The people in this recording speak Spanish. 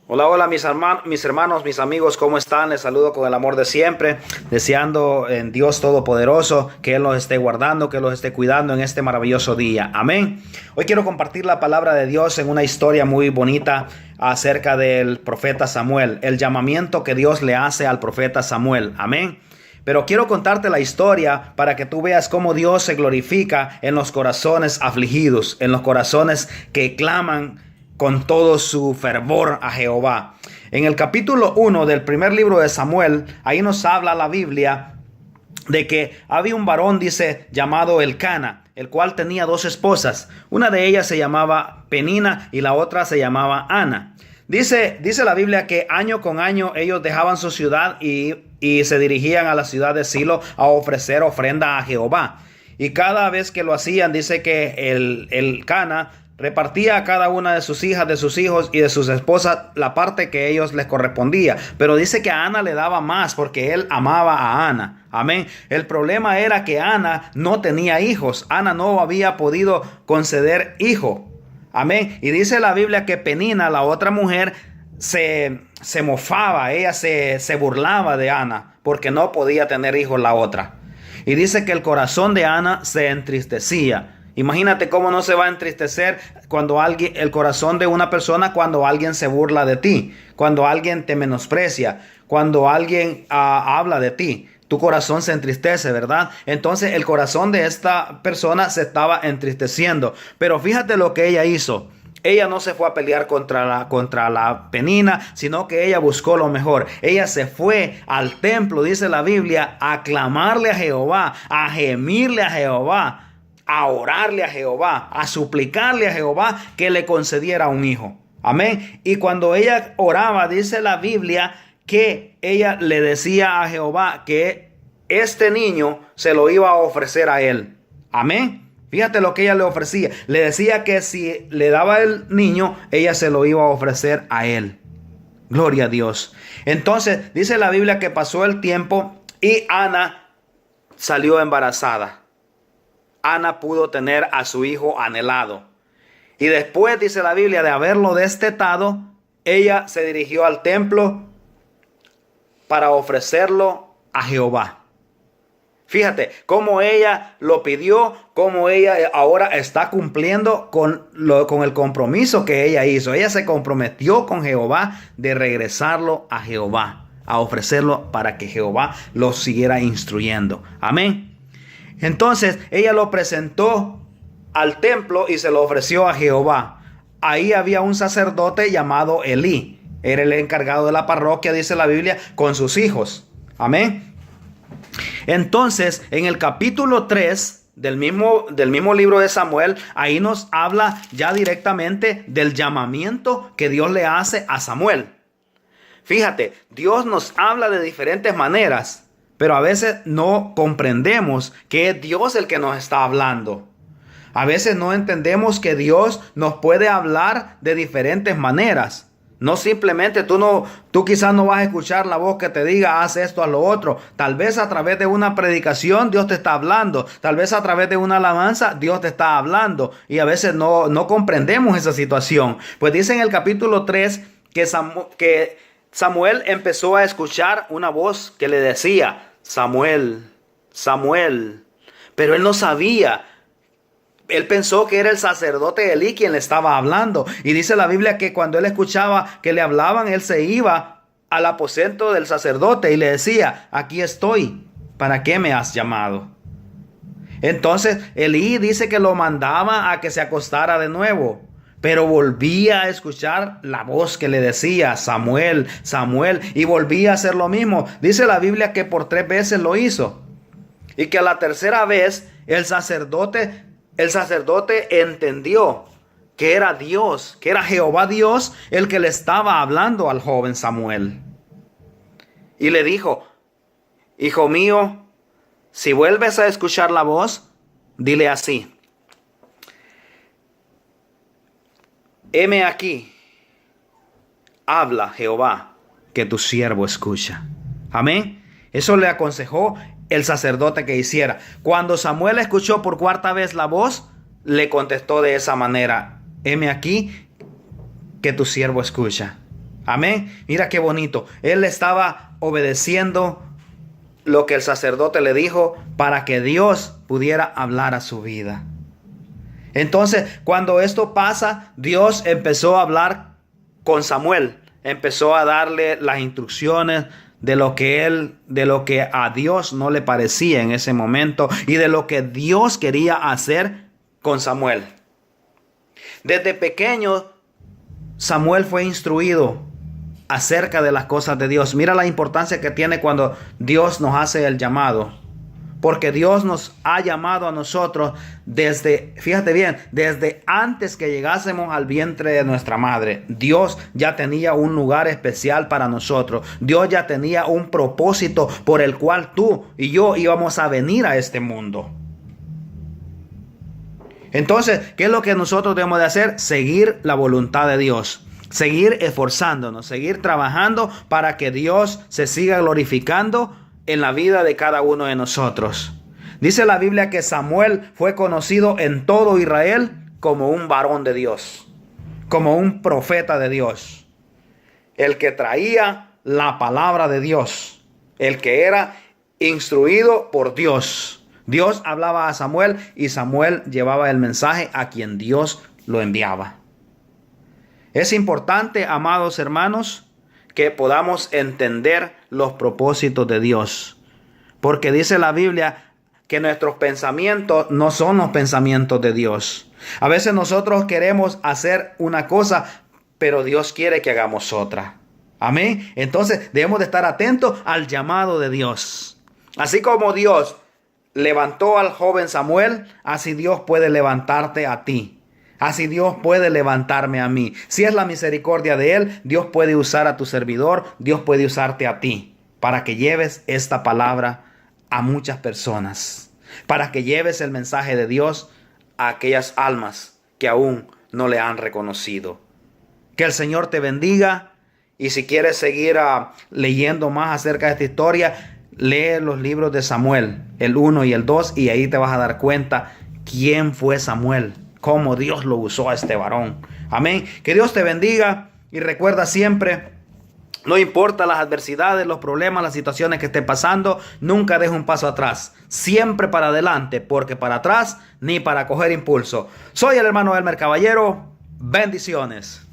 Hola, hola mis hermanos, mis amigos, ¿cómo están? Les saludo con el amor de siempre, deseando en Dios Todopoderoso que Él los esté guardando, que los esté cuidando en este maravilloso día. Amén. Hoy quiero compartir la palabra de Dios en una historia muy bonita acerca del profeta Samuel, el llamamiento que Dios le hace al profeta Samuel. Amén. Pero quiero contarte la historia para que tú veas cómo Dios se glorifica en los corazones afligidos, en los corazones que claman con todo su fervor a Jehová. En el capítulo 1 del primer libro de Samuel, ahí nos habla la Biblia de que había un varón, dice, llamado Elcana, el cual tenía dos esposas. Una de ellas se llamaba Penina y la otra se llamaba Ana. Dice la Biblia que año con año ellos dejaban su ciudad y se dirigían a la ciudad de Silo a ofrecer ofrenda a Jehová. Y cada vez que lo hacían, dice que el Cana repartía a cada una de sus hijas, de sus hijos y de sus esposas la parte que ellos les correspondía. Pero dice que a Ana le daba más porque él amaba a Ana. Amén. El problema era que Ana no tenía hijos. Ana no había podido conceder hijo. Amén. Y dice la Biblia que Penina, la otra mujer, se mofaba. Ella se burlaba de Ana porque no podía tener hijos la otra. Y dice que el corazón de Ana se entristecía. Imagínate cómo no se va a entristecer el corazón de una persona cuando alguien se burla de ti, cuando alguien te menosprecia, cuando alguien habla de ti. Tu corazón se entristece, ¿verdad? Entonces el corazón de esta persona se estaba entristeciendo. Pero fíjate lo que ella hizo. Ella no se fue a pelear contra la Penina, sino que ella buscó lo mejor. Ella se fue al templo, dice la Biblia, a clamarle a Jehová, a gemirle a Jehová, a orarle a Jehová, a suplicarle a Jehová que le concediera un hijo. Amén. Y cuando ella oraba, dice la Biblia que ella le decía a Jehová que este niño se lo iba a ofrecer a él. Amén. Fíjate lo que ella le ofrecía. Le decía que si le daba el niño, ella se lo iba a ofrecer a él. Gloria a Dios. Entonces dice la Biblia que pasó el tiempo y Ana salió embarazada. Ana pudo tener a su hijo anhelado. Y después, dice la Biblia, de haberlo destetado, ella se dirigió al templo para ofrecerlo a Jehová. Fíjate cómo ella lo pidió, cómo ella ahora está cumpliendo con el compromiso que ella hizo. Ella se comprometió con Jehová de regresarlo a Jehová, a ofrecerlo para que Jehová lo siguiera instruyendo. Amén. Entonces ella lo presentó al templo y se lo ofreció a Jehová. Ahí había un sacerdote llamado Elí. Era el encargado de la parroquia, dice la Biblia, con sus hijos. Amén. Entonces, en el capítulo 3 del mismo libro de Samuel, ahí nos habla ya directamente del llamamiento que Dios le hace a Samuel. Fíjate, Dios nos habla de diferentes maneras. Pero a veces no comprendemos que es Dios el que nos está hablando. A veces no entendemos que Dios nos puede hablar de diferentes maneras. No simplemente tú quizás no vas a escuchar la voz que te diga haz esto, haz lo otro. Tal vez a través de una predicación Dios te está hablando. Tal vez a través de una alabanza Dios te está hablando. Y a veces no comprendemos esa situación. Pues dice en el capítulo 3 que Samuel empezó a escuchar una voz que le decía, Samuel, Samuel. Pero él no sabía. Él pensó que era el sacerdote Elí quien le estaba hablando. Y dice la Biblia que cuando él escuchaba que le hablaban, él se iba al aposento del sacerdote y le decía, aquí estoy, ¿para qué me has llamado? Entonces Elí dice que lo mandaba a que se acostara de nuevo. Pero volvía a escuchar la voz que le decía, Samuel, Samuel, y volvía a hacer lo mismo. Dice la Biblia que por 3 veces lo hizo. Y que a la tercera vez el sacerdote entendió que era Dios, que era Jehová Dios el que le estaba hablando al joven Samuel. Y le dijo, hijo mío, si vuelves a escuchar la voz, dile así. Heme aquí, habla Jehová, que tu siervo escucha. Amén. Eso le aconsejó el sacerdote que hiciera. Cuando Samuel escuchó por 4ª vez la voz, le contestó de esa manera: heme aquí, que tu siervo escucha. Amén. Mira qué bonito. Él estaba obedeciendo lo que el sacerdote le dijo para que Dios pudiera hablar a su vida. Entonces, cuando esto pasa, Dios empezó a hablar con Samuel. Empezó a darle las instrucciones de lo que a Dios no le parecía en ese momento y de lo que Dios quería hacer con Samuel. Desde pequeño, Samuel fue instruido acerca de las cosas de Dios. Mira la importancia que tiene cuando Dios nos hace el llamado. Porque Dios nos ha llamado a nosotros fíjate bien, desde antes que llegásemos al vientre de nuestra madre. Dios ya tenía un lugar especial para nosotros. Dios ya tenía un propósito por el cual tú y yo íbamos a venir a este mundo. Entonces, ¿qué es lo que nosotros debemos de hacer? Seguir la voluntad de Dios. Seguir esforzándonos, seguir trabajando para que Dios se siga glorificando en la vida de cada uno de nosotros. Dice la Biblia que Samuel fue conocido en todo Israel como un varón de Dios, como un profeta de Dios, el que traía la palabra de Dios, el que era instruido por Dios. Dios hablaba a Samuel y Samuel llevaba el mensaje a quien Dios lo enviaba. Es importante, amados hermanos, que podamos entender los propósitos de Dios. Porque dice la Biblia que nuestros pensamientos no son los pensamientos de Dios. A veces nosotros queremos hacer una cosa, pero Dios quiere que hagamos otra. Amén. Entonces debemos de estar atentos al llamado de Dios. Así como Dios levantó al joven Samuel, así Dios puede levantarte a ti. Así Dios puede levantarme a mí. Si es la misericordia de Él, Dios puede usar a tu servidor, Dios puede usarte a ti, para que lleves esta palabra a muchas personas, para que lleves el mensaje de Dios a aquellas almas que aún no le han reconocido. Que el Señor te bendiga, y si quieres seguir leyendo más acerca de esta historia, lee los libros de Samuel, el 1 y el 2, y ahí te vas a dar cuenta quién fue Samuel, cómo Dios lo usó a este varón. Amén. Que Dios te bendiga y recuerda siempre, no importa las adversidades, los problemas, las situaciones que esté pasando, nunca dejes un paso atrás. Siempre para adelante, porque para atrás ni para coger impulso. Soy el hermano Elmer Caballero. Bendiciones.